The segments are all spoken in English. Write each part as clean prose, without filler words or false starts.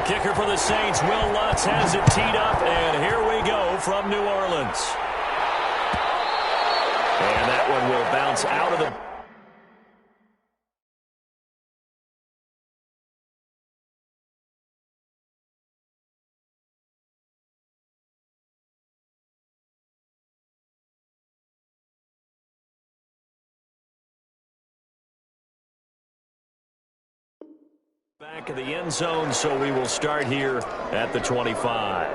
kicker for the Saints, Will Lutz, has it teed up, and here we go from New Orleans. And that one will bounce out of the... Back of the end zone, so we will start here at the 25.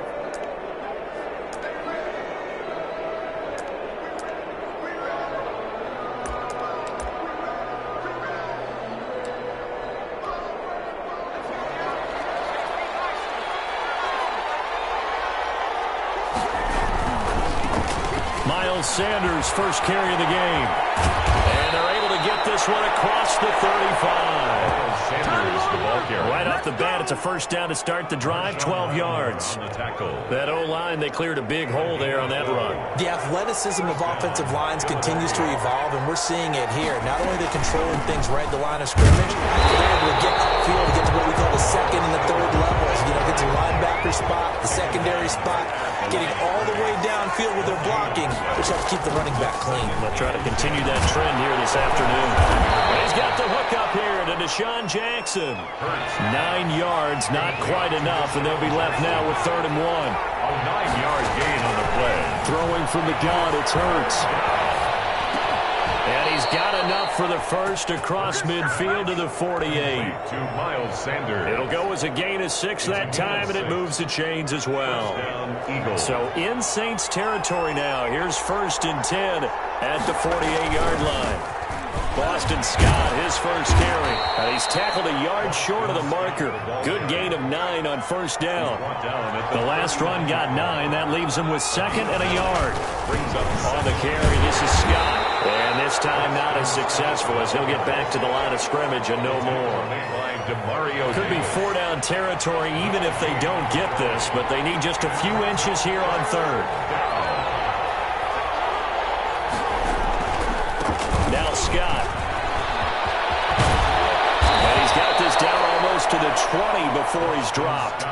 Miles Sanders, first carry of the game. And they're able to get this one across the 35. Sanders, the ball carrier. Right off the bat, it's a first down to start the drive, 12 yards. That O-line, they cleared a big hole there on that run. The athleticism of offensive lines continues to evolve, and we're seeing it here. Not only are they controlling things right at the line of scrimmage, but they're able to get upfield to get to what we call the second and the third levels. You know, get to the linebacker spot, the secondary spot, getting all the way downfield with their blocking, which helps keep the running back clean. They'll try to continue that trend here this afternoon. And he's got the hook up here to Deshaun Jackson. 9 yards, not quite enough, and they'll be left now with 3rd and 1. A 9-yard gain on the play. Throwing from the gun, it's Hurts. And he's got enough for the first across midfield to the 48. To Miles Sanders. It'll go as a gain of 6 that time, and it moves the chains as well. So in Saints territory now. Here's 1st and 10 at the 48-yard line. Boston Scott, his first carry. And he's tackled a yard short of the marker. Good gain of 9 on 1st down. The last run got 9. That leaves him with 2nd and a yard. On the carry, this is Scott. And this time not as successful as he'll get back to the line of scrimmage and no more. Could be 4-down territory even if they don't get this, but they need just a few inches here on 3rd. Now Scott. And he's got this down almost to the 20 before he's dropped.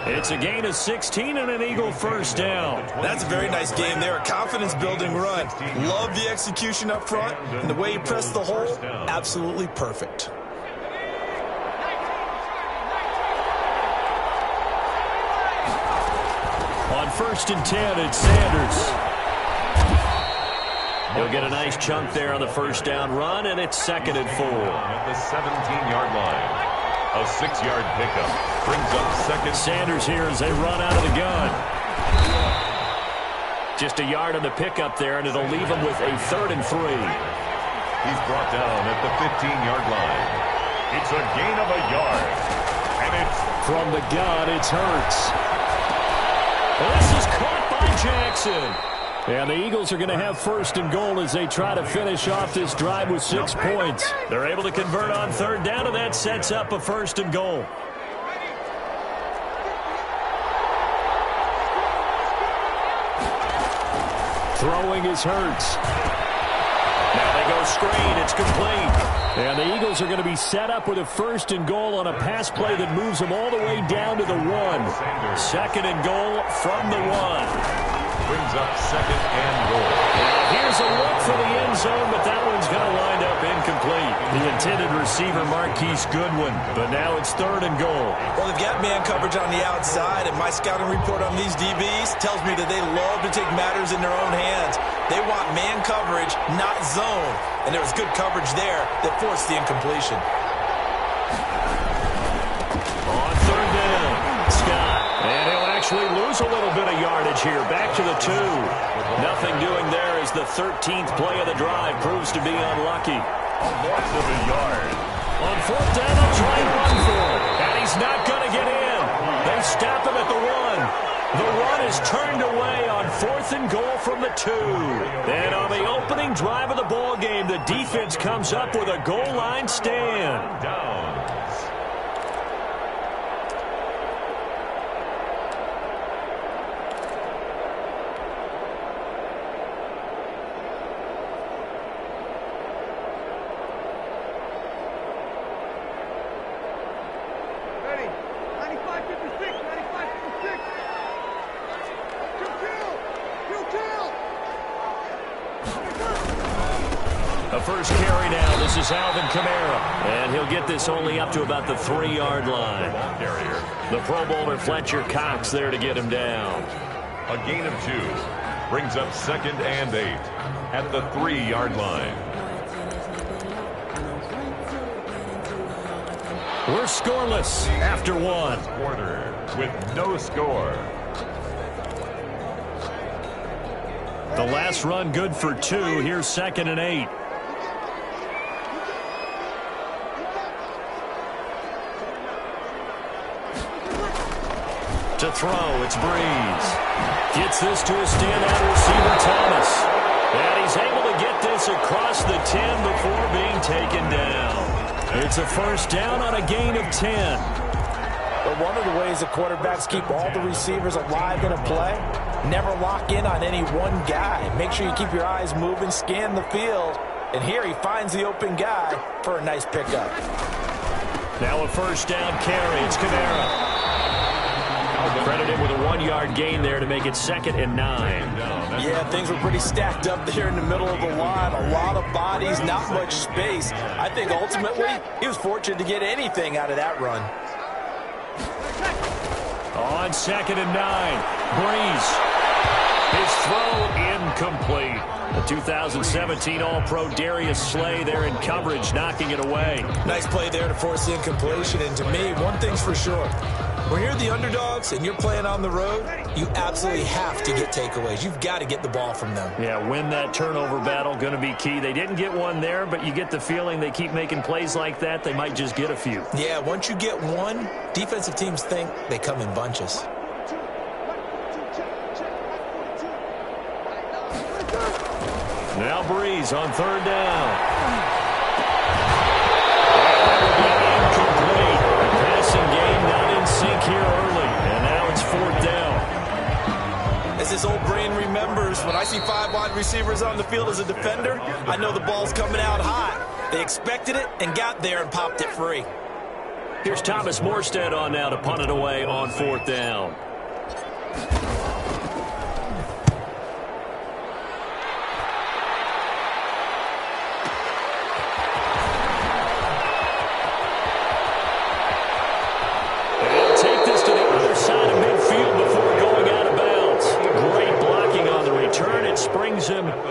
It's a gain of 16 and an Eagle first down. That's a very nice game there. A confidence-building run. Love the execution up front, and the way he pressed the hole, absolutely perfect. On 1st and 10, it's Sanders. He'll get a nice chunk there on the first down run, and it's 2nd and 4. At the 17-yard line. A 6-yard pickup brings up 2nd. Sanders here as they run out of the gun. Just a yard on the pickup there, and it'll leave him with a 3rd and 3. He's brought down at the 15-yard line. It's a gain of a yard. And it's... From the gun, it's Hurts. This is caught by Jackson. And the Eagles are going to have 1st and goal as they try to finish off this drive with 6 points. They're able to convert on 3rd down, and that sets up a 1st and goal. Throwing is Hurts. Now they go screen. It's complete. And the Eagles are going to be set up with a 1st and goal on a pass play that moves them all the way down to the 1. 2nd and goal from the 1. Brings up 2nd and goal. Now here's a look for the end zone, but that one's going to wind up incomplete. The intended receiver, Marquise Goodwin, but now it's 3rd and goal. Well, they've got man coverage on the outside, and my scouting report on these DBs tells me that they love to take matters in their own hands. They want man coverage, not zone, and there was good coverage there that forced the incompletion. On 3rd down, Scott, and he'll actually lose a little bit of yardage here. Back to the 2. Nothing doing there as the 13th play of the drive proves to be unlucky. A loss of a yard. On 4th down, they'll try and run for it. And he's not going to get in. They stop him at the 1. The run is turned away on 4th and goal from the 2. And on the opening drive of the ball game, the defense comes up with a goal line stand. Down. first carry now. This is Alvin Kamara. And he'll get this only up to about the 3-yard line. The Pro Bowler Fletcher Cox there to get him down. A gain of 2 brings up 2nd and 8 at the 3-yard line. We're scoreless after 1. Quarter with no score. The last run good for 2. Here's 2nd and 8. To throw, it's Breeze. Gets this to a standout receiver, Thomas. And he's able to get this across the 10 before being taken down. It's a first down on a gain of 10. But one of the ways the quarterbacks keep all the receivers alive in a play, never lock in on any one guy. Make sure you keep your eyes moving, scan the field. And here he finds the open guy for a nice pickup. Now a first down carry. It's Kamara. Credited with a 1-yard gain there to make it 2nd and 9. Yeah, things were pretty stacked up there in the middle of the line. A lot of bodies, not much space. I think ultimately he was fortunate to get anything out of that run. On 2nd and 9, Breeze. His throw incomplete. The 2017 All-Pro Darius Slay there in coverage, knocking it away. Nice play there to force the incompletion. And to me, one thing's for sure. When you're the underdogs and you're playing on the road, you absolutely have to get takeaways. You've got to get the ball from them. Yeah, win that turnover battle, going to be key. They didn't get one there, but you get the feeling they keep making plays like that, they might just get a few. Yeah, once you get one, defensive teams think they come in bunches. Now Breeze on 3rd down. Incomplete. Passing game not in sync here early. And now it's 4th down. As his old brain remembers, when I see 5 wide receivers on the field as a defender, I know the ball's coming out hot. They expected it and got there and popped it free. Here's Thomas Morstead on now to punt it away on 4th down.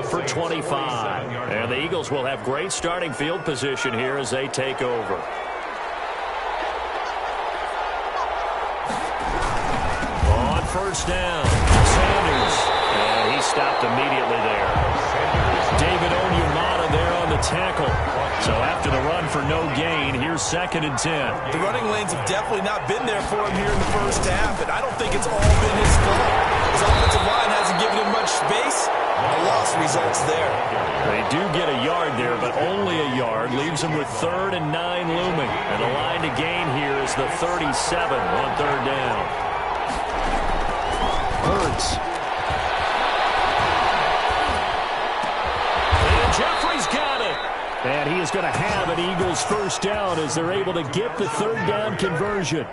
For 25. And the Eagles will have great starting field position here as they take over. On 1st down, Sanders. And he stopped immediately there. David Onyemata there on the tackle. So after the run for no gain, here's 2nd and 10. The running lanes have definitely not been there for him here in the first half, and I don't think it's all been his fault. His offensive line hasn't given him much space. A loss results there. They do get a yard there, but only a yard. Leaves them with 3rd and 9 looming. And the line to gain here is the 37 on 3rd down. Hurts. And Jeffrey's got it. And he is going to have an Eagles first down as they're able to get the 3rd down conversion.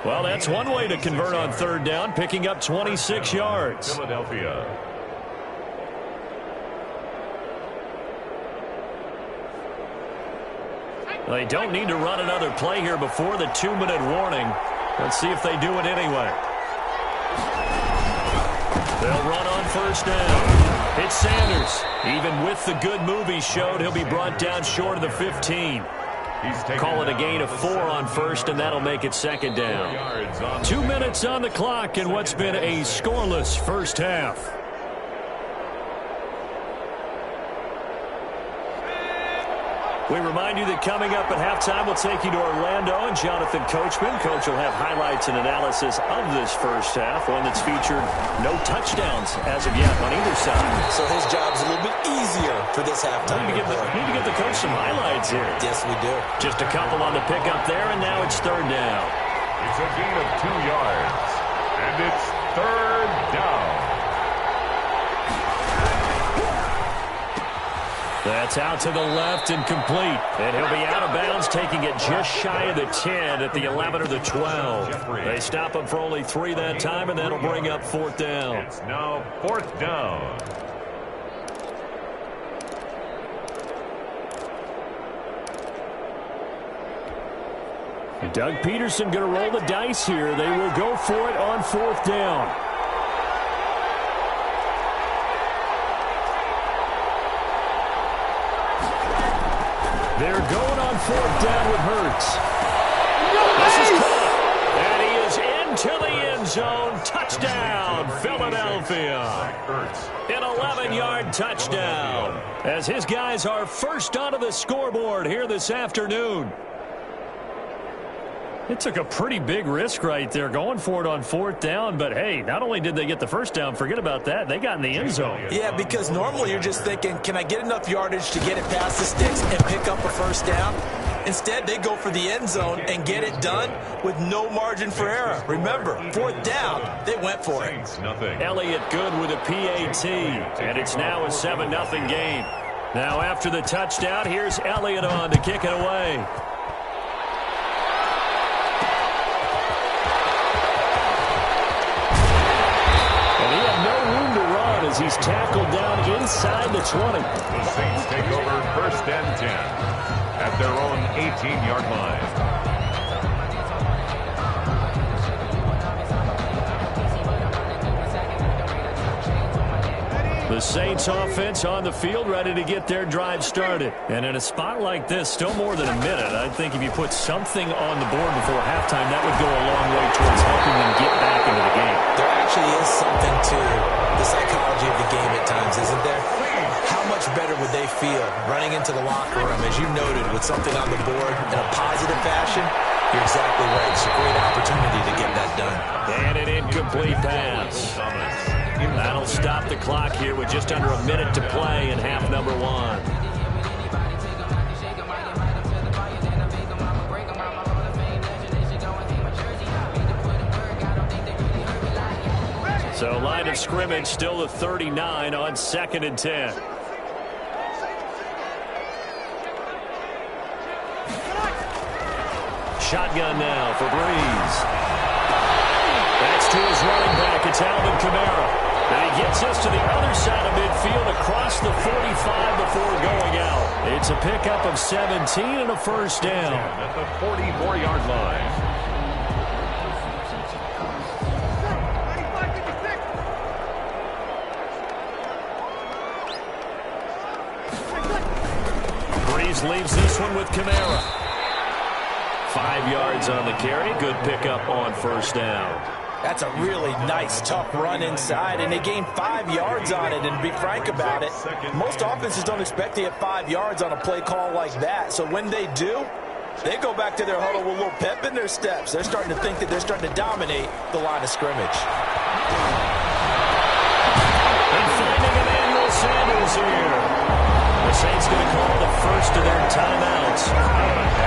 Well, that's one way to convert on 3rd down, picking up 26 yards. Philadelphia. They don't need to run another play here before the 2-minute warning. Let's see if they do it anyway. They'll run on 1st down. It's Sanders. Even with the good move he showed, he'll be brought down short of the 15. Call it a gain of 4 on 1st, and that'll make it 2nd down. 2 minutes on the clock in what's been a scoreless first half. We remind you that coming up at halftime, we'll take you to Orlando and Jonathan Coachman. Coach will have highlights and analysis of this first half, one that's featured no touchdowns as of yet on either side. So his job's a little bit easier for this halftime. Need to get the coach some highlights here. Yes, we do. Just a couple on the pickup there, and now it's 3rd down. It's a gain of 2 yards, and it's 3rd down. That's out to the left and complete. And he'll be out of bounds, taking it just shy of the 10 at the 11 or the 12. They stop him for only 3 that time, and that'll bring up 4th down. It's now 4th down. Doug Peterson going to roll the dice here. They will go for it on 4th down. They're going on 4th down with Hurts. This is caught. And he is into the end zone. Touchdown, Philadelphia. An 11-yard touchdown. As his guys are first onto the scoreboard here this afternoon. It took a pretty big risk right there going for it on 4th down. But, hey, not only did they get the first down, forget about that, they got in the end zone. Yeah, because normally you're just thinking, can I get enough yardage to get it past the sticks and pick up a first down? Instead, they go for the end zone and get it done with no margin for error. Remember, 4th down, they went for it. Elliott good with a PAT, and it's now a 7-0 game. Now after the touchdown, here's Elliott on to kick it away. As he's tackled down inside the 20. The Saints take over 1st and 10 at their own 18-yard line. The Saints offense on the field ready to get their drive started. And in a spot like this, still more than a minute, I think if you put something on the board before halftime, that would go a long way towards helping them get back into the game. There actually is something to the psychology of the game at times, isn't there? How much better would they feel running into the locker room, as you noted, with something on the board in a positive fashion? You're exactly right. It's a great opportunity to get that done. And an incomplete pass. That'll stop the clock here with just under a minute to play in half number 1. So line of scrimmage still the 39 on 2nd and 10. Shotgun now for Breeze. That's to his running back. It's Alvin Kamara. And he gets us to the other side of midfield across the 45 before going out. It's a pickup of 17 and a first down. At the 44-yard line. Breeze leaves this one with Kamara. 5 yards on the carry. Good pickup on first down. That's a really nice, tough run inside, and they gained 5 yards on it. And to be frank about it, most offenses don't expect to get 5 yards on a play call like that. So when they do, they go back to their huddle with a little pep in their steps. They're starting to think that they're starting to dominate the line of scrimmage. And finding Emmanuel Sanders here. The Saints going to call the first of their timeouts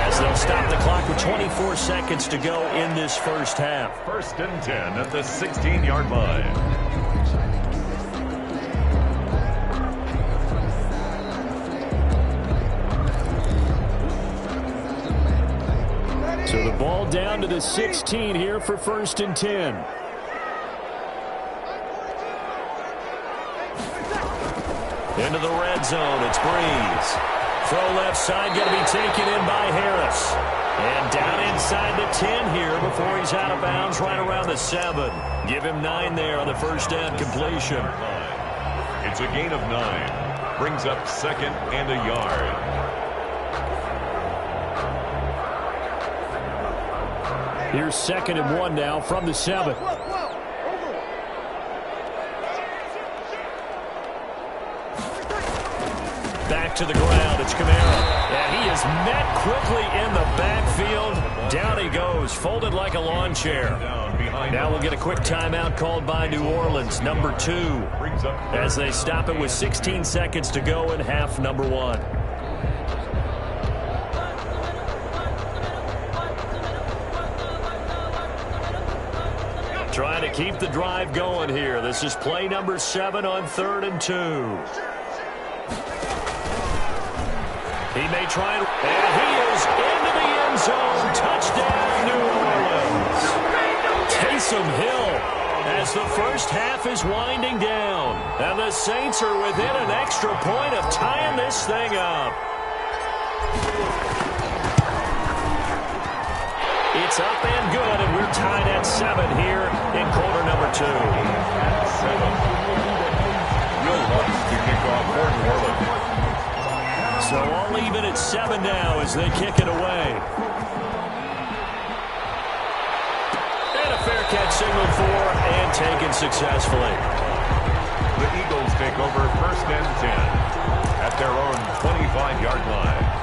as they'll stop the clock with 24 seconds to go in this first half. 1st and 10 at the 16-yard line. So the ball down to the 16 here for 1st and 10. Into the red zone, it's Breeze. Throw left side, going to be taken in by Harris. And down inside the 10 here before he's out of bounds right around the 7. Give him 9 there on the first down completion. It's a gain of 9. Brings up 2nd and a yard. Here's 2nd and 1 now from the 7. Back to the ground, it's Kamara. And he is met quickly in the backfield. Down he goes, folded like a lawn chair. Now we'll get a quick timeout called by New Orleans, number 2, as they stop it with 16 seconds to go in half number 1. Trying to keep the drive going here. This is play number 7 on 3rd and 2. He may try, and he is into the end zone. Touchdown, New Orleans. Taysom Hill, as the first half is winding down. And the Saints are within an extra point of tying this thing up. It's up and good, and we're tied at 7 here in quarter number 2. At 7. Will Lutz to kick off for New Orleans. So all even at 7 now as they kick it away. And a fair catch signaled for and taken successfully. The Eagles take over first and 10 at their own 25-yard line.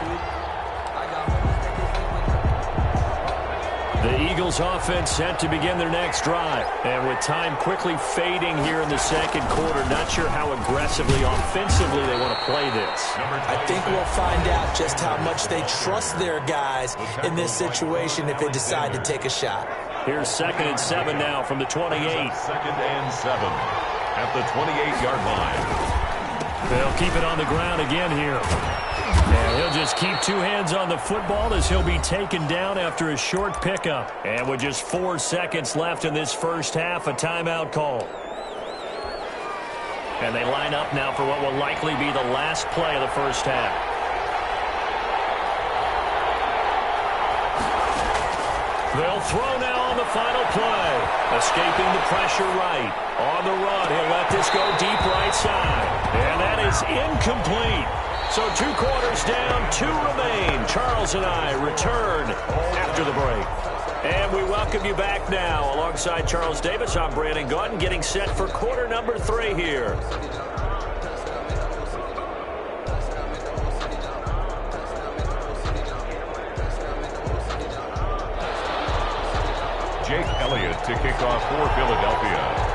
The Eagles offense set to begin their next drive. And with time quickly fading here in the second quarter, not sure how aggressively, offensively they want to play this. I think we'll find out just how much they trust their guys in this situation if they decide to take a shot. Here's 2nd and 7 now from the 28. 2nd and 7 at the 28-yard line. They'll keep it on the ground again here. And he'll just keep 2 hands on the football as he'll be taken down after a short pickup. And with just 4 seconds left in this first half, a timeout call. And they line up now for what will likely be the last play of the first half. They'll throw now on the final play. Escaping the pressure right. On the run, he'll let this go deep right side. And that is incomplete. So 2 quarters down, 2 remain. Charles and I return after the break. And we welcome you back now. Alongside Charles Davis, I'm Brandon Gaudin, getting set for quarter number 3 here. Jake Elliott to kick off for Philadelphia.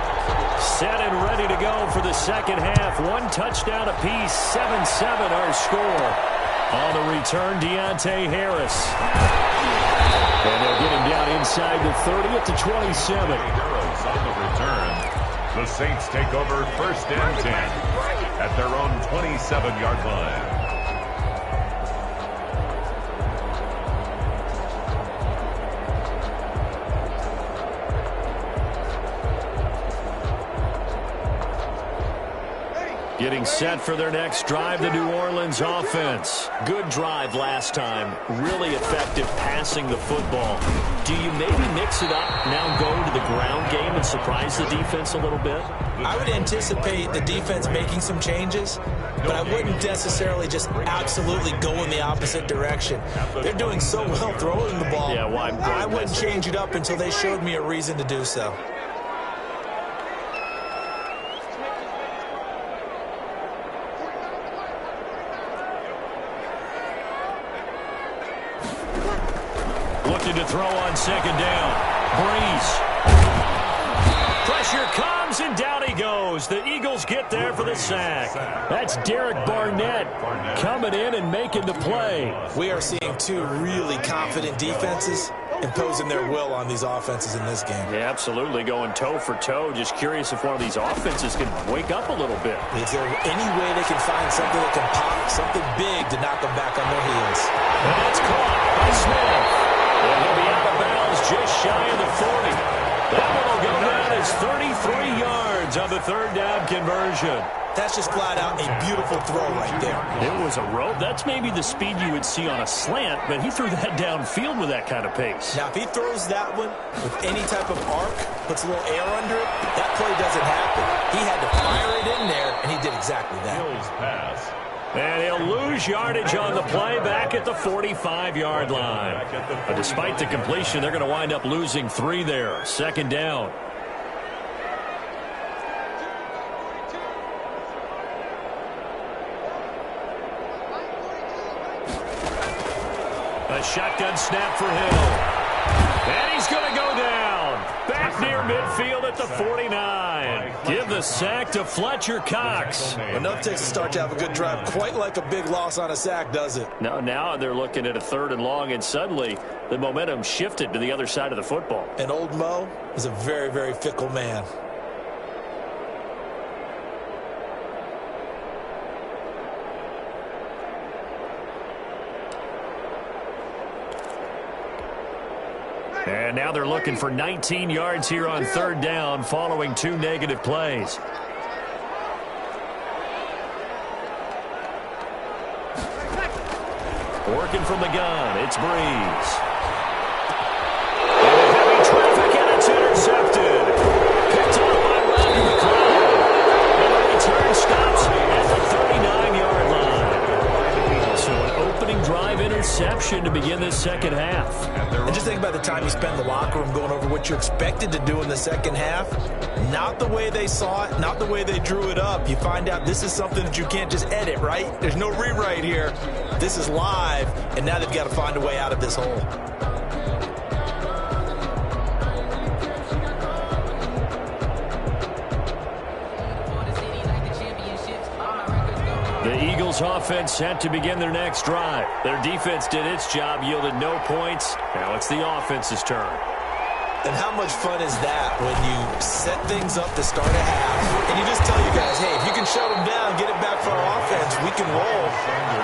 Set and ready to go for the second half. 1 touchdown apiece, 7-7 our score. On the return, Deontay Harris. And they'll get him down inside the 30 at the 27. Harris on the return. The Saints take over first and 10 at their own 27-yard line. Getting set for their next drive, the New Orleans offense. Good drive last time. Really effective passing the football. Do you maybe mix it up, now go to the ground game and surprise the defense a little bit? I would anticipate the defense making some changes, but I wouldn't necessarily just absolutely go in the opposite direction. They're doing so well throwing the ball. Yeah, well, I wouldn't change it up until they showed me a reason to do so. To throw on second down. Breeze. Pressure comes, and down he goes. The Eagles get there for the sack. That's Derek Barnett coming in and making the play. We are seeing 2 really confident defenses imposing their will on these offenses in this game. Yeah, absolutely, going toe for toe. Just curious if one of these offenses can wake up a little bit. Is there any way they can find something that can pop, something big to knock them back on their heels? And that's caught by Smith. And he'll be out of bounds just shy of the 40. That one will go down as 33 yards on the 3rd down conversion. That's just flat out a beautiful throw right there. It was a rope. That's maybe the speed you would see on a slant, but he threw that downfield with that kind of pace. Now, if he throws that one with any type of arc, puts a little air under it, that play doesn't happen. He had to fire it in there, and he did exactly that. Hill's pass. And he'll lose yardage on the play back at the 45-yard line. But despite the completion, they're going to wind up losing 3 there. 2nd down. A shotgun snap for Hill. And he's going to go down. Back near midfield at the 49. Give the sack to Fletcher Cox. Enough takes a start to have a good drive. Quite like a big loss on a sack, does it? Now they're looking at a 3rd and long, and suddenly the momentum shifted to the other side of the football. And old Mo is a very, very fickle man. And now they're looking for 19 yards here on 3rd down following 2 negative plays. Working from the gun, it's Breeze. motion to begin this second half. And just think about the time you spend in the locker room going over what you expected to do in the second half. Not the way they saw it, not the way they drew it up. You find out this is something that you can't just edit, right? There's no rewrite here. This is live, and now they've got to find a way out of this hole. The Eagles offense set to begin their next drive. Their defense did its job, yielded no points. Now it's the offense's turn. And how much fun is that when you set things up to start a half, and you just tell your guys, hey, if you can shut them down, get it back for our offense, we can roll.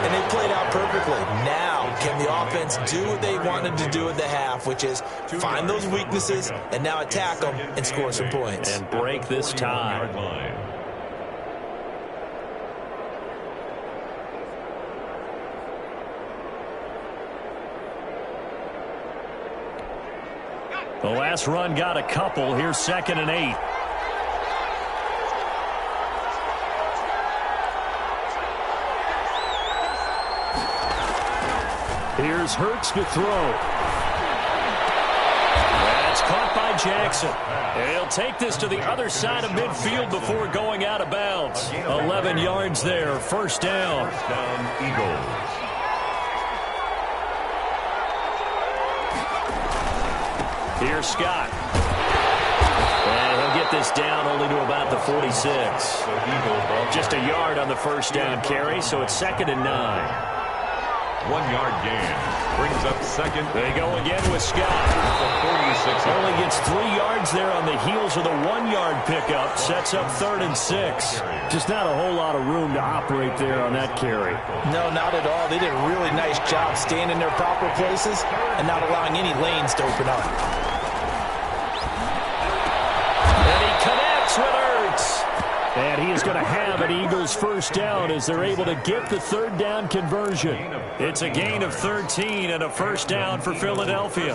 And they played out perfectly. Now, can the offense do what they wanted to do at the half, which is find those weaknesses and now attack them and score some points. And break this tie. The last run got a couple. Here's 2nd and 8. Here's Hurts to throw. That's caught by Jackson. He'll take this to the other side of midfield before going out of bounds. 11 yards there. First down. First down, Eagles. Here's Scott. And he'll get this down only to about the 46. Just a yard on the first down carry, so it's 2nd and 9. 1 yard gain. Brings up 2nd. They go again with Scott. 46. Only gets 3 yards there on the heels of the 1 yard pickup. Sets up 3rd and 6. Just not a whole lot of room to operate there on that carry. No, not at all. They did a really nice job staying in their proper places and not allowing any lanes to open up. With Hurts. And he is going to have an Eagles first down as they're able to get the 3rd down conversion. It's a gain of 13 and a first down for Philadelphia.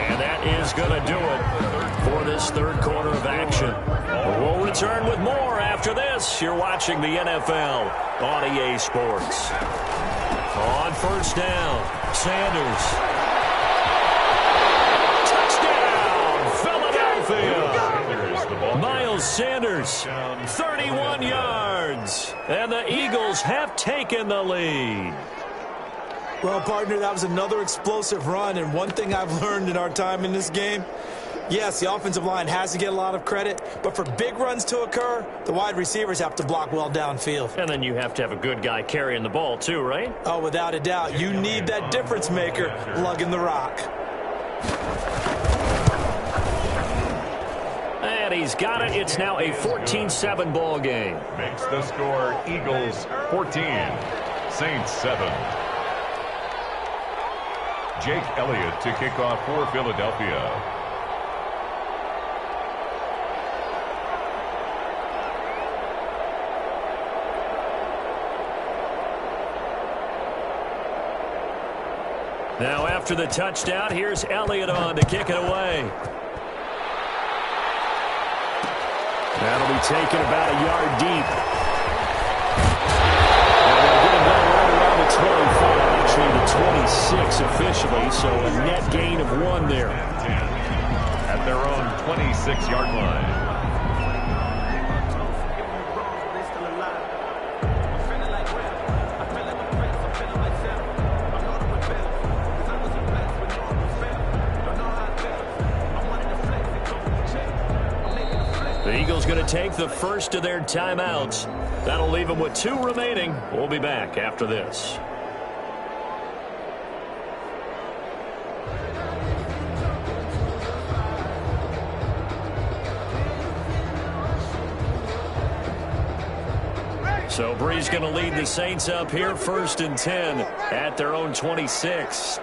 And that is going to do it for this third quarter of action. We'll return with more after this. You're watching the NFL on EA Sports. On first down, Sanders. Touchdown, Philadelphia. Miles Sanders, 31 yards. And the Eagles have taken the lead. Well, partner, that was another explosive run. And one thing I've learned in our time in this game, yes, the offensive line has to get a lot of credit, but for big runs to occur, the wide receivers have to block well downfield. And then you have to have a good guy carrying the ball too, right? Oh, without a doubt. You need that difference maker lugging the rock. And he's got it. It's now a 14-7 ball game. Makes the score Eagles 14, Saints 7. Jake Elliott to kick off for Philadelphia. Now after the touchdown, here's Elliott on to kick it away. That'll be taken about a yard deep. And they'll get him down right around the 25, actually the 26 officially, so a net gain of 1 there. At their own 26-yard line. The Eagles going to take the first of their timeouts. That'll leave them with 2 remaining. We'll be back after this. So Bree's going to lead the Saints up here, 1st and 10 at their own 26.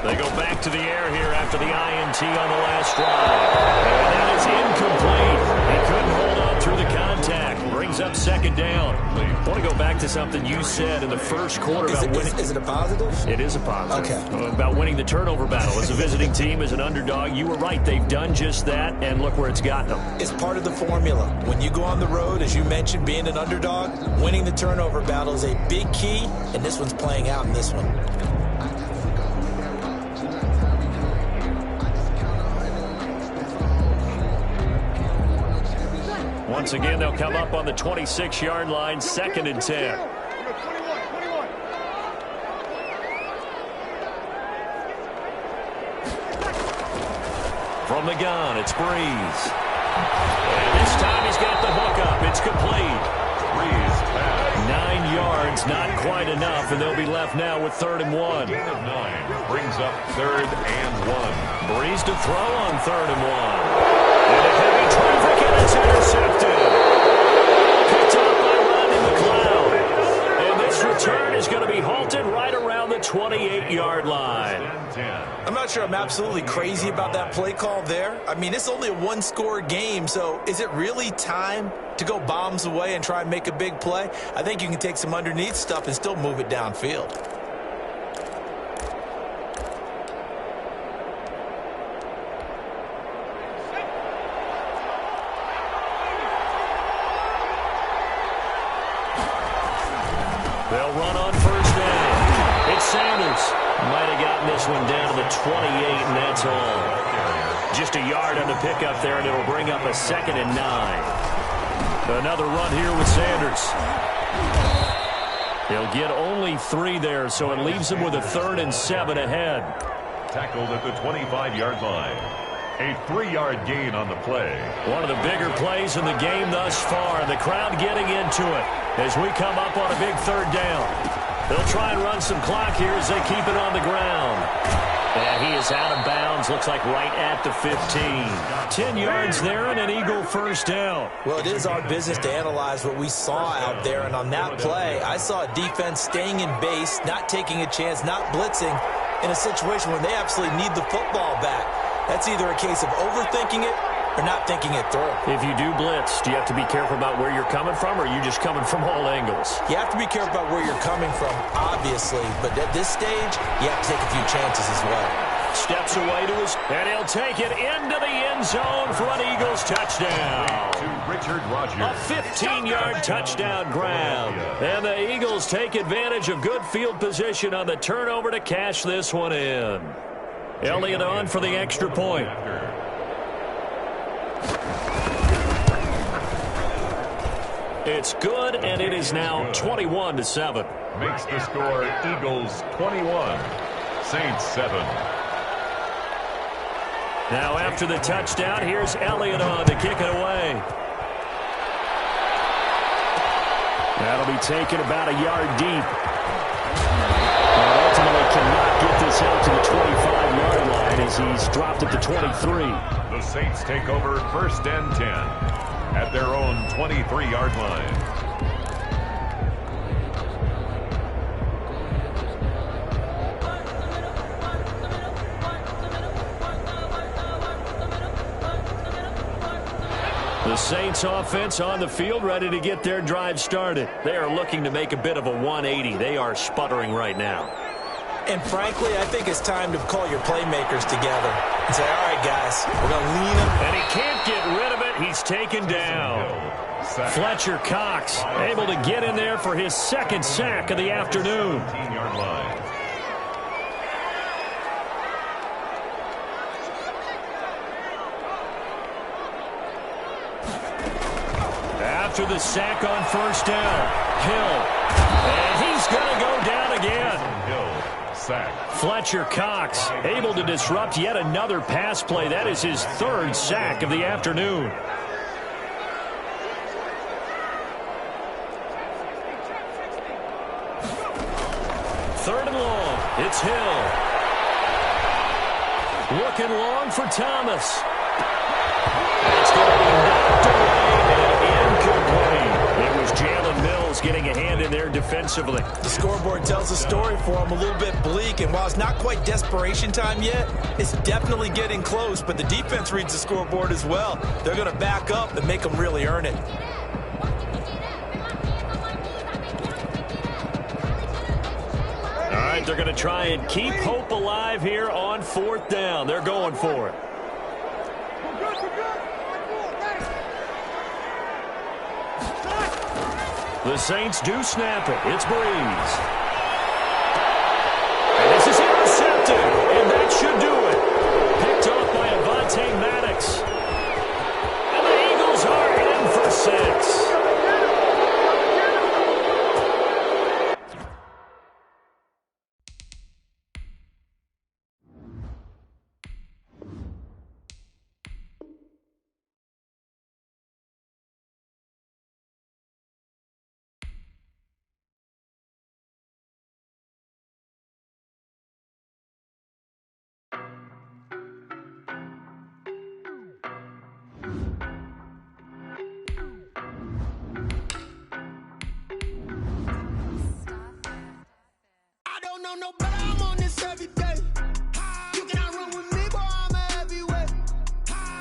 They go back to the air here after the INT on the last drive. And that is incomplete. He couldn't hold on through the contact. Brings up 2nd down. I want to go back to something you said in the first quarter about winning. Is it a positive? It is a positive. Okay. About winning the turnover battle. As a visiting team, as an underdog, you were right. They've done just that, and look where it's gotten them. It's part of the formula. When you go on the road, as you mentioned, being an underdog, winning the turnover battle is a big key, and this one's playing out in this one. Once again, they'll come up on the 26-yard line, 2nd and 10. From the gun, it's Breeze. And this time he's got the hook up. It's complete. Breeze pass. 9 yards, not quite enough, and they'll be left now with 3rd and 1. Gain of 9 brings up 3rd and 1. Breeze to throw on 3rd and 1. And a heavy traffic, and it's intercepted. Picked up by Rodney McLeod. And this return is going to be halted right around the 28-yard line. I'm not sure I'm absolutely crazy about that play call there. I mean, it's only a one-score game, so is it really time to go bombs away and try and make a big play? I think you can take some underneath stuff and still move it downfield. They'll run on 1st down. It's Sanders. Might have gotten this one down to the 28, and that's all. Just a yard on the pickup there, and it'll bring up a 2nd and 9. Another run here with Sanders. He'll get only 3 there, so it leaves him with a 3rd and 7 ahead. Tackled at the 25-yard line. A 3-yard gain on the play. One of the bigger plays in the game thus far, and the crowd getting into it as we come up on a big 3rd down. They'll try and run some clock here as they keep it on the ground. And he is out of bounds, looks like right at the 15. 10 yards there and an Eagle 1st down. Well, it is our business to analyze what we saw out there, and on that play, I saw a defense staying in base, not taking a chance, not blitzing, in a situation where they absolutely need the football back. That's either a case of overthinking it or not thinking it through. If you do blitz, do you have to be careful about where you're coming from, or are you just coming from all angles? You have to be careful about where you're coming from, obviously, but at this stage, you have to take a few chances as well. Steps away to his, and he'll take it into the end zone for an Eagles touchdown. To Richard Rodgers. A 15-yard touchdown grab. And the Eagles take advantage of good field position on the turnover to cash this one in. Elliott on for the extra point. It's good, and it is now 21-7. Makes the score Eagles 21, Saints 7. Now after the touchdown, here's Elliott on to kick it away. That'll be taken about a yard deep. And ultimately cannot get this out to the 25-yard line as he's dropped it to 23. The Saints take over 1st and 10 at their own 23-yard line. The Saints offense on the field, ready to get their drive started. They are looking to make a bit of a 180. They are sputtering right now. And frankly, I think it's time to call your playmakers together and say, all right, guys, we're going to lean them. And he can't get rid of it. He's taken down. Fletcher Cox able to get in there for his 2nd sack of the afternoon. 15-yard line. After the sack on 1st down, Hill. And he's going to go down again. Hill, sack. Fletcher Cox able to disrupt yet another pass play. That is his 3rd sack of the afternoon. Third and long. It's Hill. Looking long for Thomas. It's going to be knocked away and incomplete. It was Jalen Mills getting a hand in there defensively. The scoreboard tells a story for him, a little bit bleak, and while it's not quite desperation time yet, it's definitely getting close, but the defense reads the scoreboard as well. They're going to back up and make them really earn it. right, they're going to try and keep hope alive here on 4th down. They're going for it. The Saints do snap it. It's Breeze. And this is intercepted, and that should do it. Picked off by Avonte Maddox. And the Eagles are in for 6. No better, I'm on this every day. You cannot run with me, boy, I'm a heavyweight.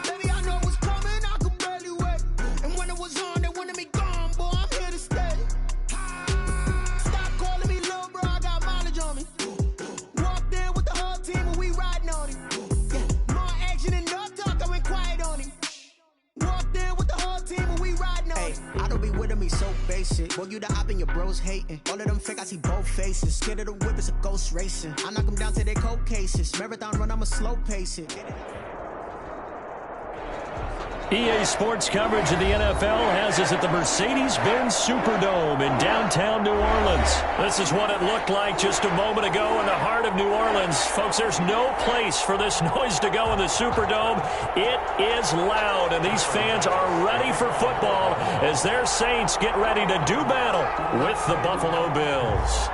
Baby, I know what's coming, I could barely wait. And when it was on, they wanted me gone, boy, I'm here to stay. Stop calling me little bro, I got mileage on me. Walked in with the whole team and we riding on him. Yeah, more action and no talk, I went quiet on him. Walked in with the whole team and we riding on him. I don't be with me so basic. Boy, you the op and your bros hating. All of them fake, I see both faces. Scared of the whip, it's a ghost racing. I knock them down to their cold cases. Marathon run, I'ma slow pace it. EA Sports coverage of the NFL has us at the Mercedes-Benz Superdome in downtown New Orleans. This is what it looked like just a moment ago in the heart of New Orleans. Folks, there's no place for this noise to go in the Superdome. It is loud, and these fans are ready for football as their Saints get ready to do battle with the Buffalo Bills.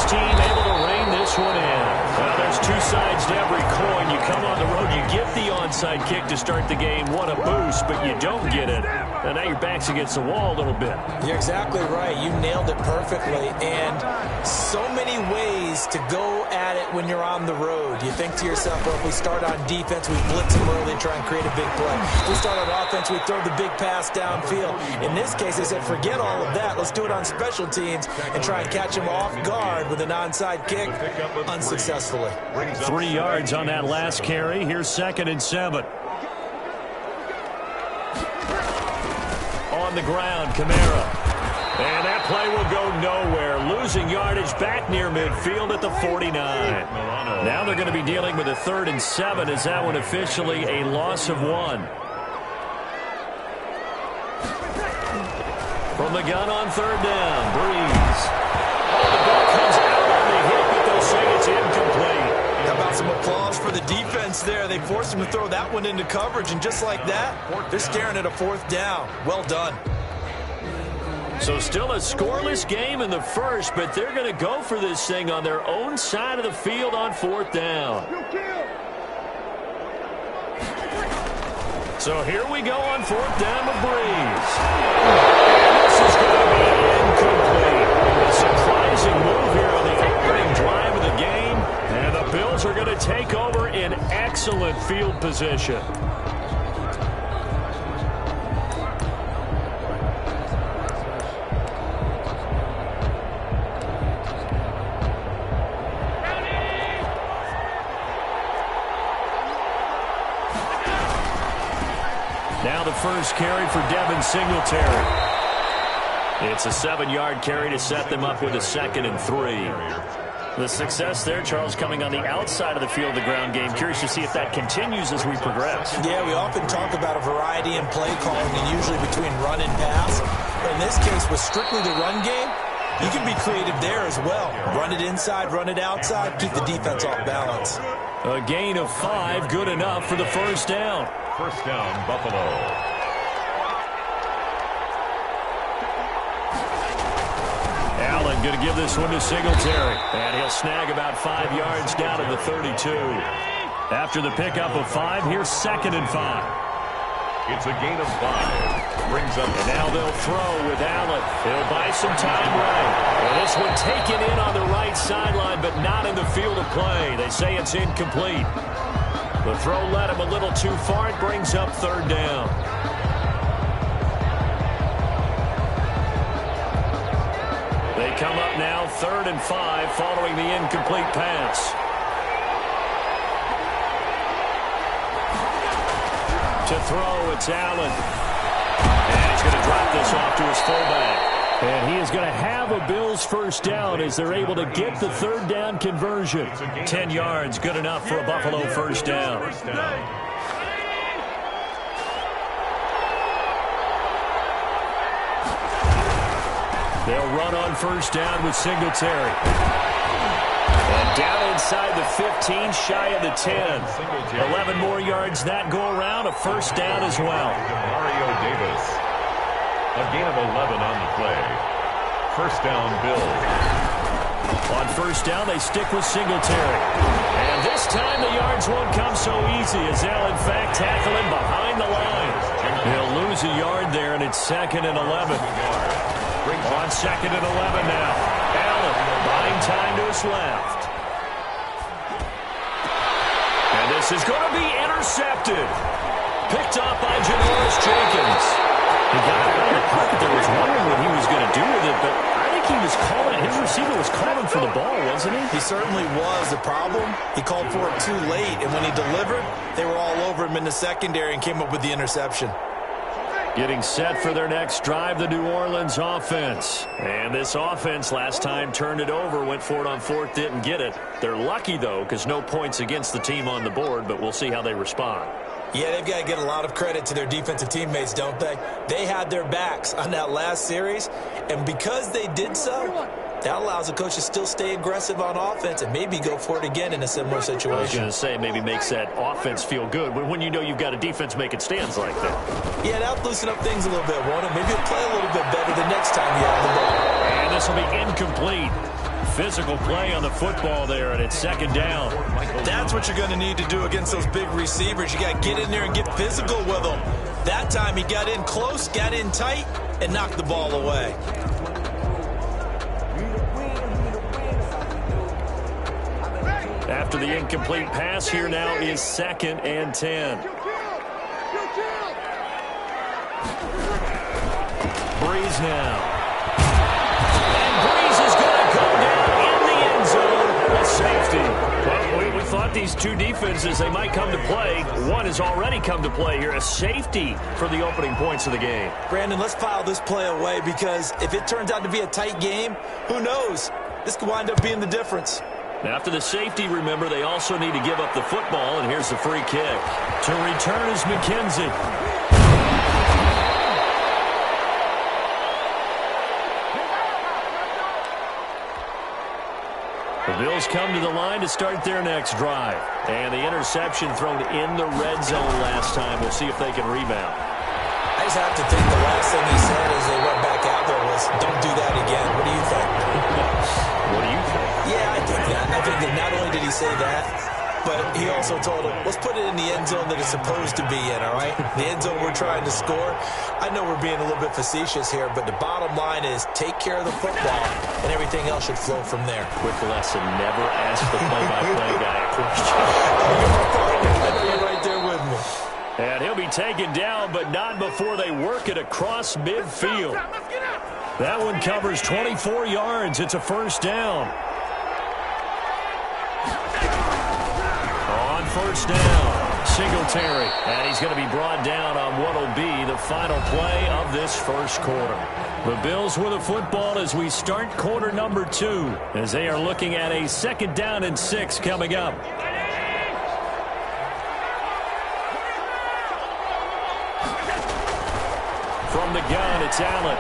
Team able to rein this one in. Well, there's two sides to every coin. You come on the road, you get the onside kick to start the game. What a boost, but you don't get it. And now your back's against the wall a little bit. You're exactly right. You nailed it perfectly. And so many ways to go at it when you're on the road. You think to yourself, well, if we start on defense, we blitz them early and try and create a big play. If we start on offense, we throw the big pass downfield. In this case, they said, forget all of that. Let's do it on special teams and try and catch them off guard with an onside kick unsuccessfully. 3 yards on that last carry. Here's 2nd and 7. On the ground, Kamara. And that play will go nowhere. Losing yardage back near midfield at the 49. Now they're going to be dealing with a 3rd and 7 as that one officially a loss of 1. From the gun on 3rd down, Breeze. The ball comes out on the hit, but they'll say it's incomplete. How about some applause for the defense there? They forced him to throw that one into coverage, and just like that, they're staring at a 4th down. Well done. So still a scoreless game in the first, but they're going to go for this thing on their own side of the field on 4th down. So here we go on 4th down with Breeze. And this is going to be incomplete. A surprising move here on the opening drive of the game. And the Bills are going to take over in excellent field position. Now the first carry for Devin Singletary. It's a 7-yard carry to set them up with a 2nd and 3. The success there, Charles, coming on the outside of the field, the ground game. Curious to see if that continues as we progress. Yeah, we often talk about a variety in play calling, and usually between run and pass. But in this case, with strictly the run game, you can be creative there as well. Run it inside, run it outside, keep the defense off balance. A gain of 5, good enough for the first down. First down, Buffalo. Allen going to give this one to Singletary. And he'll snag about 5 yards down at the 32. After the pickup of 5, here's 2nd and 5. It's a gain of 5. Brings up. And now they'll throw with Allen. He'll buy some time right. Well, this one taken in on the right sideline, but not in the field of play. They say it's incomplete. The throw led him a little too far. It brings up 3rd down. They come up now 3rd and 5 following the incomplete pass. To throw, it's Allen. And he's going to drop this off to his fullback. And he is going to have a Bills first down as they're able to get the 3rd down conversion. 10 yards, good enough for a Buffalo first down. They'll run on first down with Singletary. And down inside the 15, shy of the 10. 11 more yards that go around, a first down as well. Mario Davis. A gain of 11 on the play. First down, Bills. On first down, they stick with Singletary. And this time the yards won't come so easy as they'll, in fact, tackle him behind the line. He'll lose a yard there, and it's 2nd and 11. On 2nd and 11 now. Allen buying time to his left. And this is going to be intercepted. Picked off by Janoris Jenkins. He got it out of the pocket there. Was wondering what he was going to do with it, but I think he was calling. His receiver was calling for the ball, wasn't he? He certainly was. The problem, he called for it too late, and when he delivered, they were all over him in the secondary and came up with the interception. Getting set for their next drive, the New Orleans offense. And this offense last time turned it over, went for it on 4th, didn't get it. They're lucky, though, because no points against the team on the board, but we'll see how they respond. Yeah, they've got to get a lot of credit to their defensive teammates, don't they? They had their backs on that last series, and because they did so, that allows the coach to still stay aggressive on offense and maybe go for it again in a similar situation. I was going to say, maybe makes that offense feel good when you know you've got a defense making stands like that. Yeah, that'll loosen up things a little bit, won't it? Maybe he'll play a little bit better the next time you have the ball. And this will be incomplete. Physical play on the football there, and it's 2nd down. That's what you're going to need to do against those big receivers. You got to get in there and get physical with them. That time he got in close, got in tight, and knocked the ball away. After the incomplete pass, here now is 2nd and 10. Breeze now. And Breeze is going to go down in the end zone. A safety. Well, we thought these two defenses, they might come to play. One has already come to play here. A safety for the opening points of the game. Brandon, let's file this play away because if it turns out to be a tight game, who knows? This could wind up being the difference. After the safety, remember, they also need to give up the football, and here's the free kick. To return is McKenzie. The Bills come to the line to start their next drive. And the interception thrown in the red zone last time. We'll see if they can rebound. I just have to think the last thing he said as they went back out there was, don't do that again. What do you think? What do you think? Yeah, I think that. I think that not only did he say that, but he also told him, let's put it in the end zone that it's supposed to be in, all right? The end zone we're trying to score. I know we're being a little bit facetious here, but the bottom line is take care of the football, and everything else should flow from there. Quick lesson, never ask the play-by-play guy a question. You're right there with me. And he'll be taken down, but not before they work it across midfield. That one covers 24 yards. It's a first down. On first down, Singletary. And he's going to be brought down on what will be the final play of this first quarter. The Bills with the football as we start quarter number 2, as they are looking at a 2nd down and 6 coming up. From the gun, it's Allen.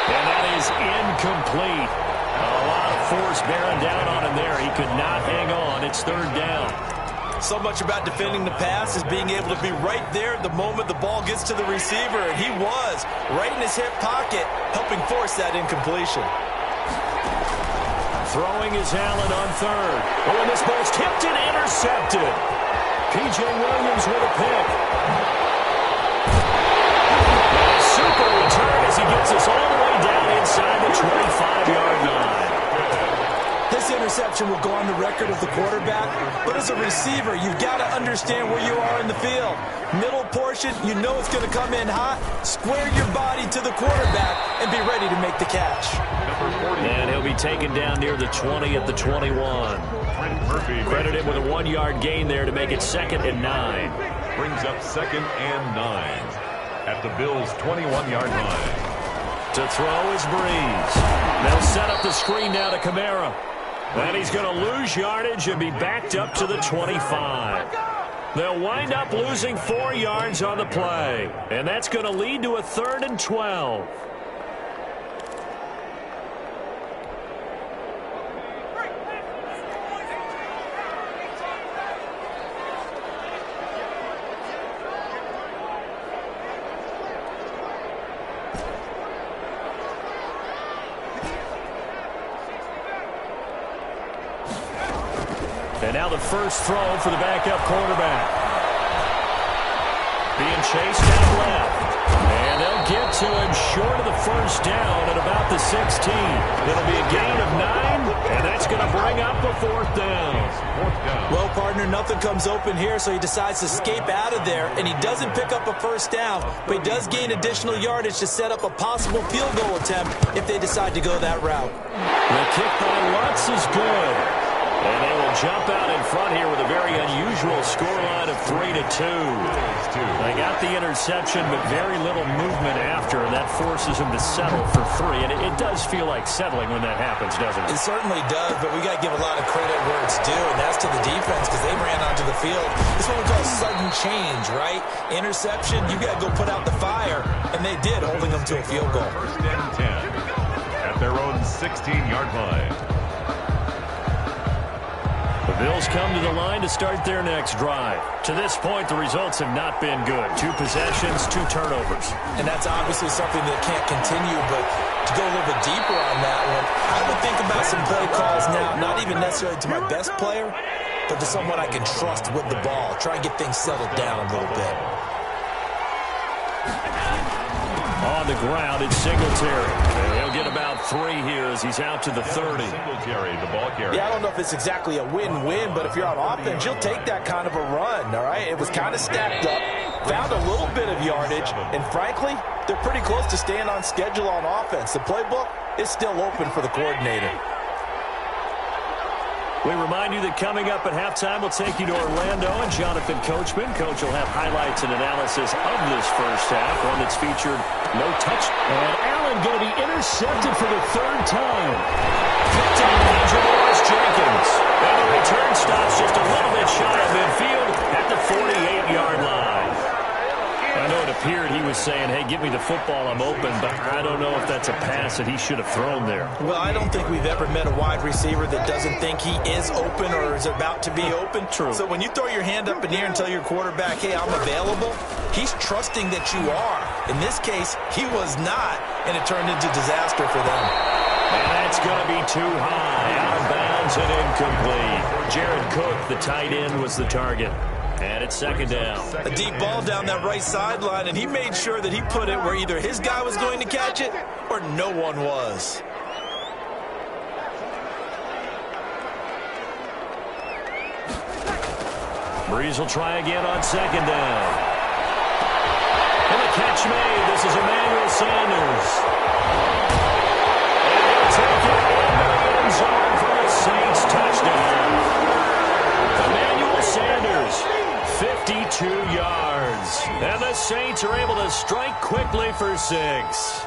And that is incomplete. A lot of force bearing down on him there. He could not hang on. It's 3rd down. So much about defending the pass is being able to be right there at the moment the ball gets to the receiver. And he was right in his hip pocket, helping force that incompletion. Throwing is Allen on 3rd. Oh, and this ball's tipped and intercepted. P.J. Williams with a pick. A super return as he gets us all the way down inside the 25-yard line. This interception will go on the record of the quarterback, but as a receiver, you've got to understand where you are in the field. Middle portion, you know it's going to come in hot. Square your body to the quarterback and be ready to make the catch. And he'll be taken down near the 20 at the 21. Credit him with a 1-yard gain there to make it 2nd and 9. Brings up 2nd and 9 at the Bills' 21-yard line. To throw is Breeze. They'll set up the screen now to Kamara. And he's going to lose yardage and be backed up to the 25. They'll wind up losing 4 yards on the play. And that's going to lead to a 3rd and 12. And now the first throw for the backup quarterback. Being chased out left. And they'll get to him short of the first down at about the 16. It'll be a gain of 9, and that's going to bring up a 4th down. Well, partner, nothing comes open here, so he decides to escape out of there, and he doesn't pick up a first down, but he does gain additional yardage to set up a possible field goal attempt if they decide to go that route. The kick by Lutz is good. And they will jump out in front here with a very unusual scoreline of 3-2. They got the interception, but very little movement after, and that forces them to settle for 3. And it does feel like settling when that happens, doesn't it? It certainly does, but we got to give a lot of credit where it's due, and that's to the defense because they ran onto the field. This is what we call sudden change, right? Interception, you got to go put out the fire, and they did, holding them to a field goal. 1st and 10 at their own 16-yard line. The Bills come to the line to start their next drive. To this point, the results have not been good. 2 possessions, 2 turnovers. And that's obviously something that can't continue, but to go a little bit deeper on that one, I would think about some play calls now, not even necessarily to my best player, but to someone I can trust with the ball. Try and get things settled down a little bit. On the ground, it's Singletary. And he'll get about 3 here as he's out to the 30. Singletary, the ball carrier. Yeah, I don't know if it's exactly a win-win, but if you're on offense, you'll take that kind of a run, all right? It was kind of stacked up, found a little bit of yardage, and frankly, they're pretty close to staying on schedule on offense. The playbook is still open for the coordinator. We remind you that coming up at halftime, we'll take you to Orlando and Jonathan Coachman. Coach will have highlights and analysis of this first half, one that's featured no touch. And Allen going to be intercepted for the 3rd time. Picked on Major Morris Jenkins. And the return stops just a little bit shy of midfield at the 48-yard line. I know it appeared he was saying, hey, give me the football, I'm open, but I don't know if that's a pass that he should have thrown there. Well, I don't think we've ever met a wide receiver that doesn't think he is open or is about to be open. True. So when you throw your hand up in the air and tell your quarterback, hey, I'm available, he's trusting that you are. In this case, he was not, and it turned into disaster for them. And that's going to be too high, out of bounds and incomplete. Jared Cook, the tight end, was the target. And it's 2nd down. A deep ball down that right sideline, and he made sure that he put it where either his guy was going to catch it or no one was. Breeze will try again on 2nd down. And the catch made. This is Emmanuel Sanders. And he'll take it into the end zone for the Saints touchdown. Emmanuel Sanders, 52 yards. And the Saints are able to strike quickly for 6.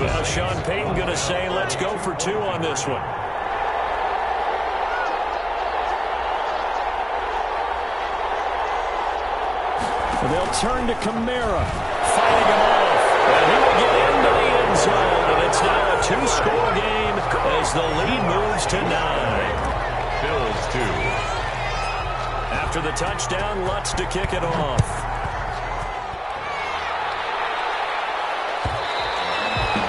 Now Sean Payton going to say, let's go for 2 on this one. They'll turn to Kamara, fighting him off, and he will get into the end zone, and it's now a 2-score game as the lead moves to 9. first 2. After the touchdown, Lutz to kick it off.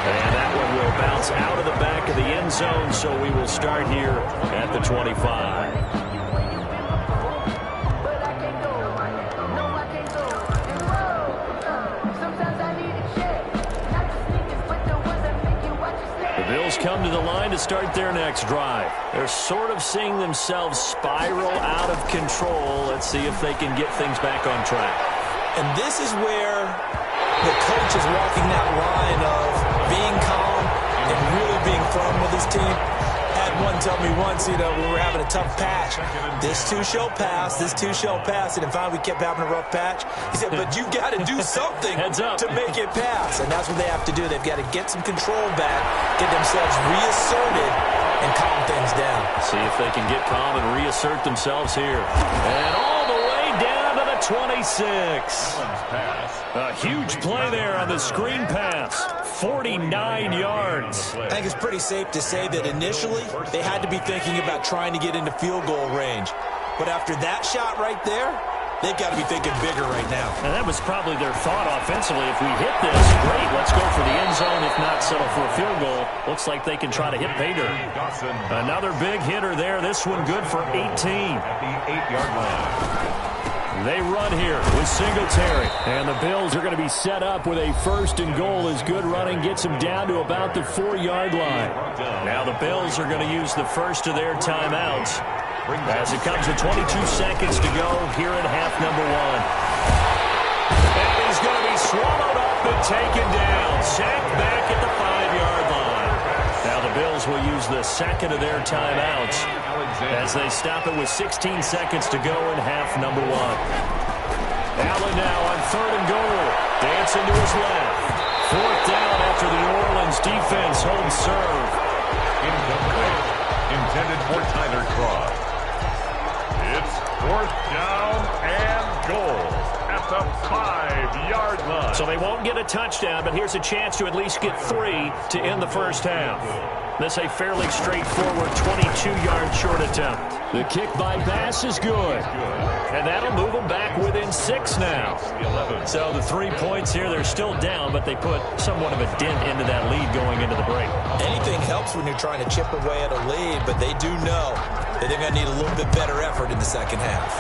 And that one will bounce out of the back of the end zone, so we will start here at the 25. The Bills come to the line to start their next drive. They're sort of seeing themselves spiral out of control. Let's see if they can get things back on track. And this is where the coach is walking that line of being calm and really being firm with his team. Had one tell me once, when we were having a tough patch, this too shall pass, this too shall pass. And finally we kept having a rough patch. He said, but you got to do something to make it pass. And that's what they have to do. They've got to get some control back, get themselves reasserted, and calm things down. See if they can get calm and reassert themselves here. And all the way down to the 26. A huge play there on the screen pass. 49 yards. I think it's pretty safe to say that initially they had to be thinking about trying to get into field goal range. But after that shot right there, they've got to be thinking bigger right now. And that was probably their thought offensively. If we hit this, great, let's go for the end zone. If not, settle for a field goal. Looks like they can try to hit pay dirt. Another big hitter there. This one good for 18. At the 8-yard line. They run here with Singletary. And the Bills are going to be set up with a first and goal as good running gets them down to about the 4-yard line. Now the Bills are going to use the first of their timeouts as it comes with 22 seconds to go here in half number 1. And he's going to be swallowed up and taken down. Sacked back at the 5-yard line. Now the Bills will use the second of their timeouts as they stop it with 16 seconds to go in half number 1. Allen now on 3rd and goal. Dancing to his left. 4th down after the New Orleans defense holds serve. Incomplete. Intended for Tyler Cross. It's 4th down and goal at the 5-yard line. So they won't get a touchdown, but here's a chance to at least get 3 to end the first half. This a fairly straightforward 22-yard short attempt. The kick by Bass is good. And that'll move them back within 6 now. So the 3 points here, they're still down, but they put somewhat of a dent into that lead going into the break. Anything helps when you're trying to chip away at a lead, but they do know that they're going to need a little bit better effort in the second half.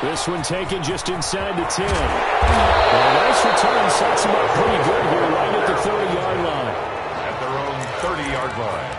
This one taken just inside the 10. Well, nice return sets them up pretty good here right at the 30-yard line. At their own 30-yard line.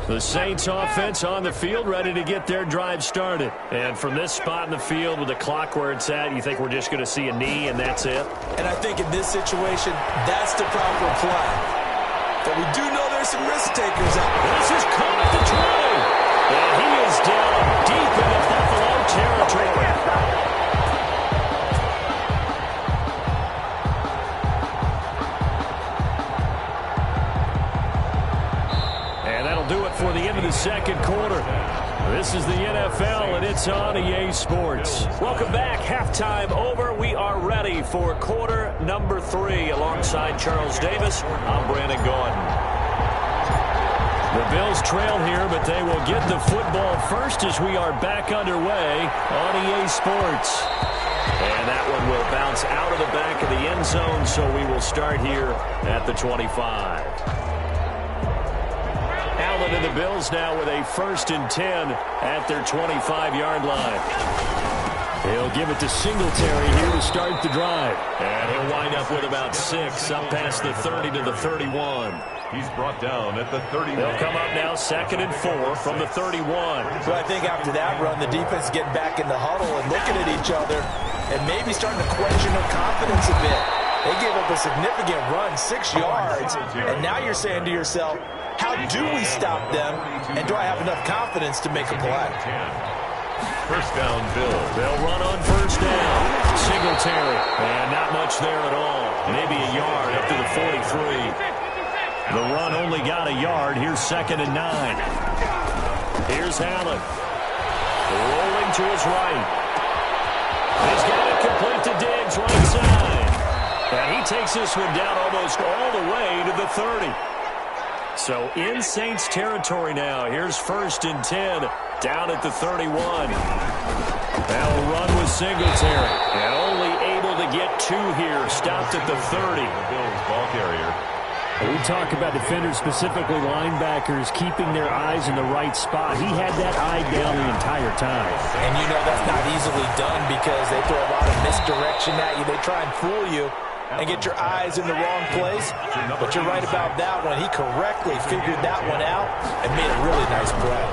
The Saints offense on the field, ready to get their drive started. And from this spot in the field with the clock where it's at, you think we're just going to see a knee and that's it? And I think in this situation, that's the proper play. But we do know there's some risk takers out there. This is caught the try. And he is down deep into Buffalo territory. Do it for the end of the second quarter. This is the NFL, and it's on EA Sports. Welcome back. Halftime over. We are ready for quarter number 3. Alongside Charles Davis, I'm Brandon Gordon. The Bills trail here, but they will get the football first as we are back underway on EA Sports. And that one will bounce out of the back of the end zone, so we will start here at the 25. Allen and the Bills now with a 1st and 10 at their 25-yard line. He'll give it to Singletary here to start the drive. And he'll wind up with about 6 up past the 30 to the 31. He's brought down at the 31. They'll come up now 2nd and 4 from the 31. So I think after that run, the defense is getting back in the huddle and looking at each other and maybe starting to question their confidence a bit. They gave up a significant run, 6 yards, and now you're saying to yourself, how do we stop them, and do I have enough confidence to make a play? First down, Bills. They'll run on first down. Singletary. And not much there at all. Maybe a yard up to the 43. The run only got a yard. Here's 2nd and 9. Here's Allen. Rolling to his right. He's got it complete to Diggs, right side. And he takes this one down almost all the way to the 30. So in Saints territory now. Here's 1st and 10 down at the 31. They'll run with Singletary. And only able to get 2 here. Stopped at the 30. The Bills ball carrier. We talk about defenders, specifically linebackers, keeping their eyes in the right spot. He had that eye down the entire time. And you know that's not easily done because they throw a lot of misdirection at you. They try and fool you and get your eyes in the wrong place. But you're right about that one. He correctly figured that one out and made a really nice play.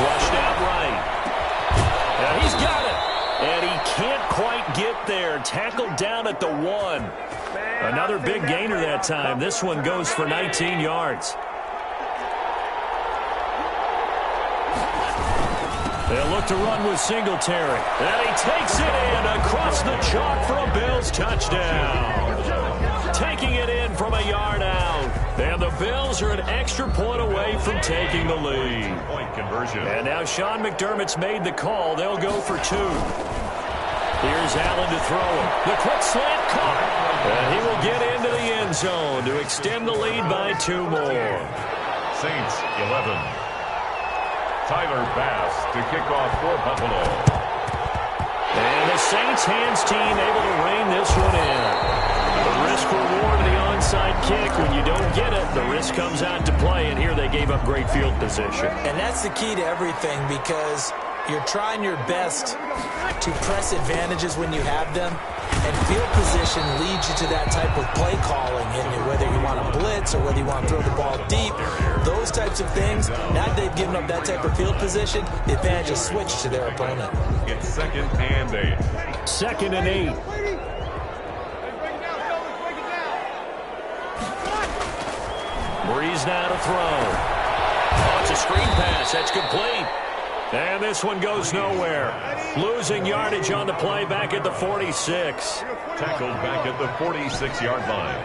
Flushed out right. Now he's got it. And he can't quite get there. Tackled down at the 1. Another big gainer that time. This one goes for 19 yards. They'll look to run with Singletary. And he takes it in across the chalk for a Bills touchdown. Taking it in from a yard out. And the Bills are an extra point away from taking the lead. Point conversion. And now Sean McDermott's made the call. They'll go for 2. Here's Allen to throw it. The quick slant caught. And he will get into the end zone to extend the lead by 2 more. Saints 11. Tyler Bass to kick off for Buffalo. And the Saints hands team able to rein this one in. The risk reward of the onside kick. When you don't get it, the risk comes out to play. And here they gave up great field position. And that's the key to everything because you're trying your best to press advantages when you have them. And field position leads you to that type of play calling. And whether you want to blitz or whether you want to throw the ball deep, those types of things, now that they've given up that type of field position, the advantage is switched to their opponent. It's 2nd and 8. 2nd and 8. Breeze now to throw. Oh, it's a screen pass. That's complete. And this one goes nowhere. Losing yardage on the play back at the 46. Tackled back at the 46-yard line.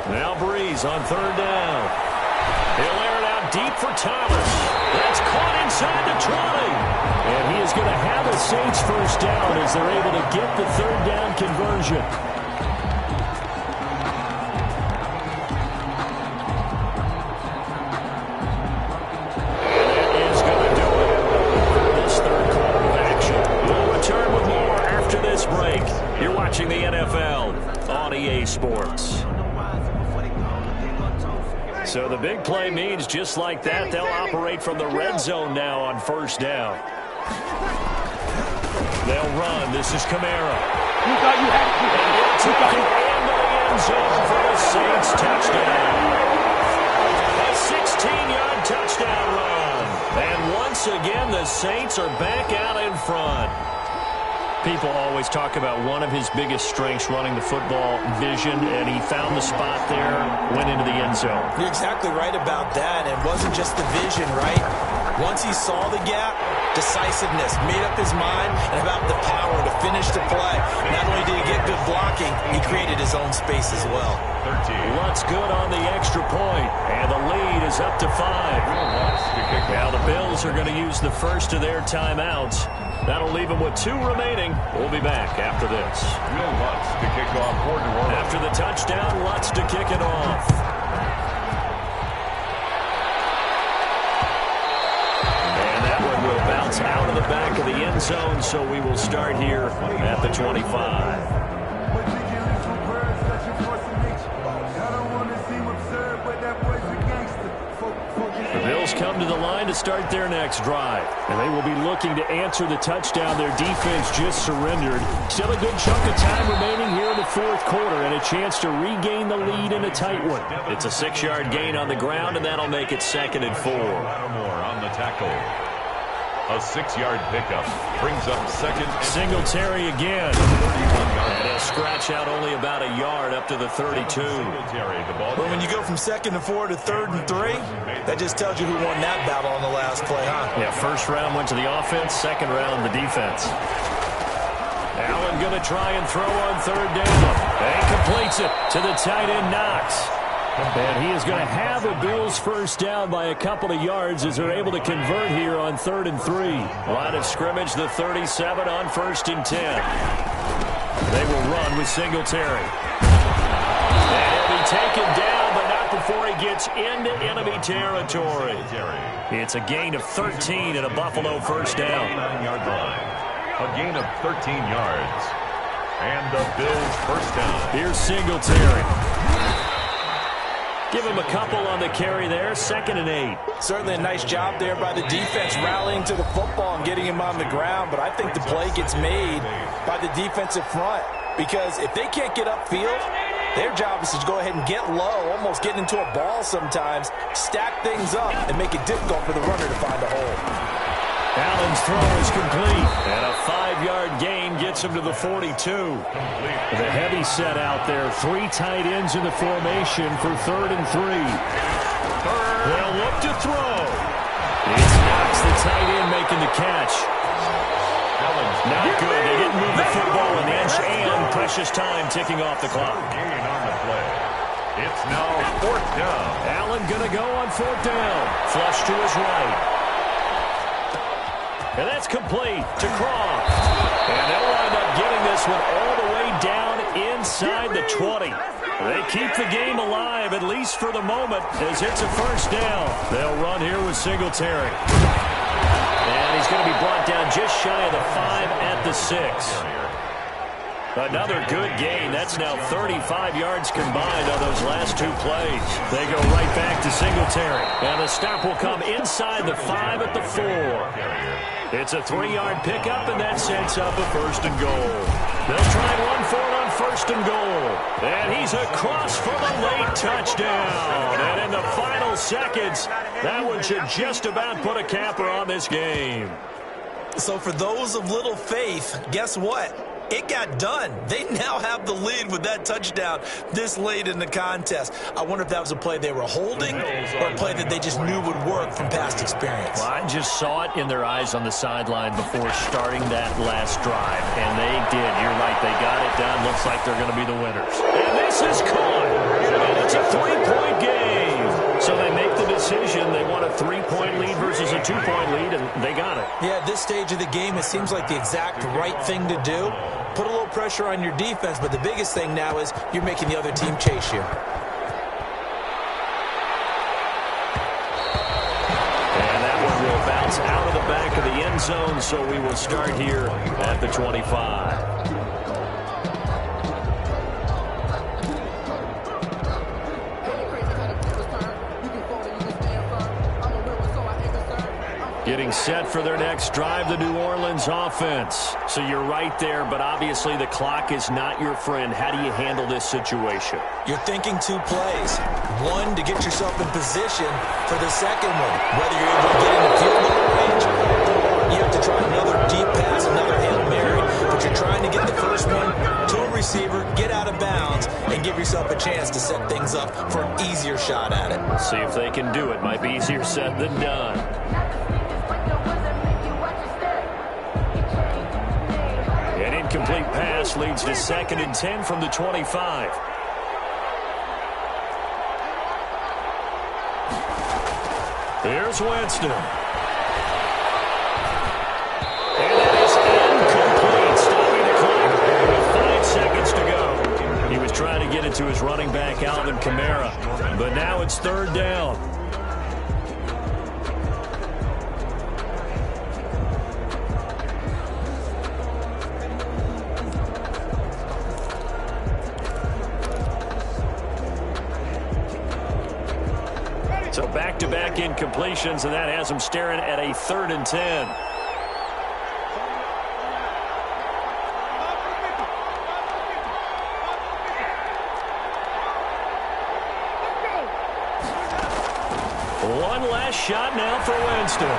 Now Breeze on 3rd down. He'll air it out deep for Thomas. That's caught inside the 20. And he is going to have a Saints first down as they're able to get the 3rd down conversion. And that is going to do it for this 3rd quarter of action. We'll return with more after this break. You're watching the NFL on EA Sports. So the big play means just like that, they'll operate from the red zone now on 1st down. They'll run. This is Kamara. You thought you had it. Into the end zone for the Saints touchdown. A 16-yard touchdown run. And once again, the Saints are back out in front. People always talk about one of his biggest strengths running the football, vision, and he found the spot there, went into the end zone. You're exactly right about that. It wasn't just the vision, right? Once he saw the gap, decisiveness, made up his mind, and about the power to finish the play. Not only did he get good blocking, he created his own space as well. 13. Lutz good on the extra point, and the lead is up to 5. Now the Bills are going to use the first of their timeouts. That'll leave them with 2 remaining. We'll be back after this. Will Lutz to kick off for New Orleans. After the touchdown, Lutz to kick it off. And that one will bounce out of the back of the end zone, so we will start here at the 25. The Bills come to the line to start their next drive. And they will be looking to answer the touchdown their defense just surrendered. Still a good chunk of time remaining here in the 4th quarter and a chance to regain the lead in a tight one. It's a 6-yard gain on the ground, and that'll make it 2nd and 4. Lattimore on the tackle. A 6-yard pickup brings up second. Singletary again. And he'll scratch out only about a yard up to the 32. Well, when you go from 2nd and 4 to 3rd and 3, that just tells you who won that battle on the last play, huh? Yeah, first round went to the offense, second round the defense. Allen going to try and throw on 3rd down. And completes it to the tight end, Knox. And he is going to have a Bills first down by a couple of yards as they're able to convert here on 3rd and 3. Line of scrimmage, the 37 on 1st and 10. They will run with Singletary. And he'll be taken down, but not before he gets into enemy territory. It's a gain of 13 and a Buffalo first down. 9-yard line. A gain of 13 yards. And the Bills first down. Here's Singletary. Give him a couple on the carry there, 2nd and 8. Certainly a nice job there by the defense rallying to the football and getting him on the ground, but I think the play gets made by the defensive front because if they can't get upfield, their job is to go ahead and get low, almost get into a ball sometimes, stack things up, and make it difficult for the runner to find a hole. Allen's throw is complete, and a 5-yard gain gets him to the 42. The heavy set out there, 3 tight ends in the formation for 3rd and 3. They'll look to throw. It's Knox, the tight end, making the catch. Not good. They didn't move the football an inch, and precious time ticking off the clock. Gain on the play. It's now 4th down. Allen going to go on 4th down. Flush to his right. And that's complete to Croft. And they'll wind up getting this one all the way down inside the 20. They keep the game alive, at least for the moment, as it's a first down. They'll run here with Singletary. And he's going to be brought down just shy of the 5 at the 6. Another good gain. That's now 35 yards combined on those last 2 plays. They go right back to Singletary. And the stop will come inside the 5 at the 4. It's a 3-yard pickup, and that sets up a 1st and goal. They'll try and run for it on 1st and goal. And he's across for the late touchdown. And in the final seconds, that one should just about put a capper on this game. So for those of little faith, guess what? It got done. They now have the lead with that touchdown this late in the contest. I wonder if that was a play they were holding or a play that they just knew would work from past experience. Well, I just saw it in their eyes on the sideline before starting that last drive, and they did. You're right. They got it done. Looks like they're going to be the winners. And this is caught. And it's a 3-point game. So they make the decision. They want a 3-point lead versus a 2-point lead, and they got it. Yeah, at this stage of the game, it seems like the exact right thing to do. Put a little pressure on your defense, but the biggest thing now is you're making the other team chase you. And that one will bounce out of the back of the end zone, so we will start here at the 25. Getting set for their next drive, the New Orleans offense. So you're right there, but obviously the clock is not your friend. How do you handle this situation? You're thinking 2 plays. One, to get yourself in position for the second one. Whether you're able to get in the field goal range, you have to try another deep pass, another Hail Mary, but you're trying to get the first one to a receiver, get out of bounds, and give yourself a chance to set things up for an easier shot at it. See if they can do it. Might be easier said than done. An incomplete pass leads to 2nd and 10 from the 25. Here's Winston. And that is incomplete, stopping the clock with 5 seconds to go. He was trying to get it to his running back, Alvin Kamara, but now it's 3rd down. So back-to-back incompletions, and that has him staring at a 3rd and 10. One last shot now for Winston.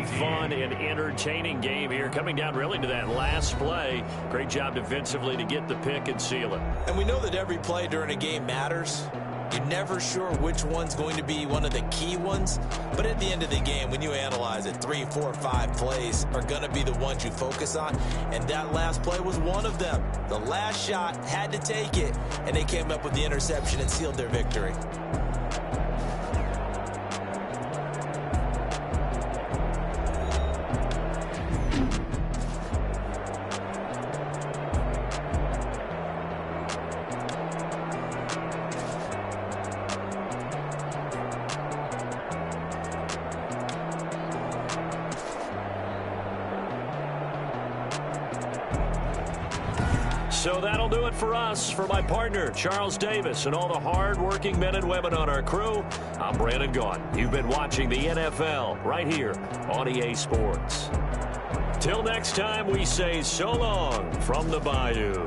fun and entertaining game here, coming down really to that last play. Great job defensively to get the pick and seal it. And we know that every play during a game matters. You're never sure which one's going to be one of the key ones. But at the end of the game, when you analyze it, 3, 4, 5 plays are going to be the ones you focus on. And that last play was one of them. The last shot had to take it, and they came up with the interception and sealed their victory. So that'll do it for us. For my partner, Charles Davis, and all the hard-working men and women on our crew, I'm Brandon Gaughan. You've been watching the NFL right here on EA Sports. Till next time, we say so long from the Bayou.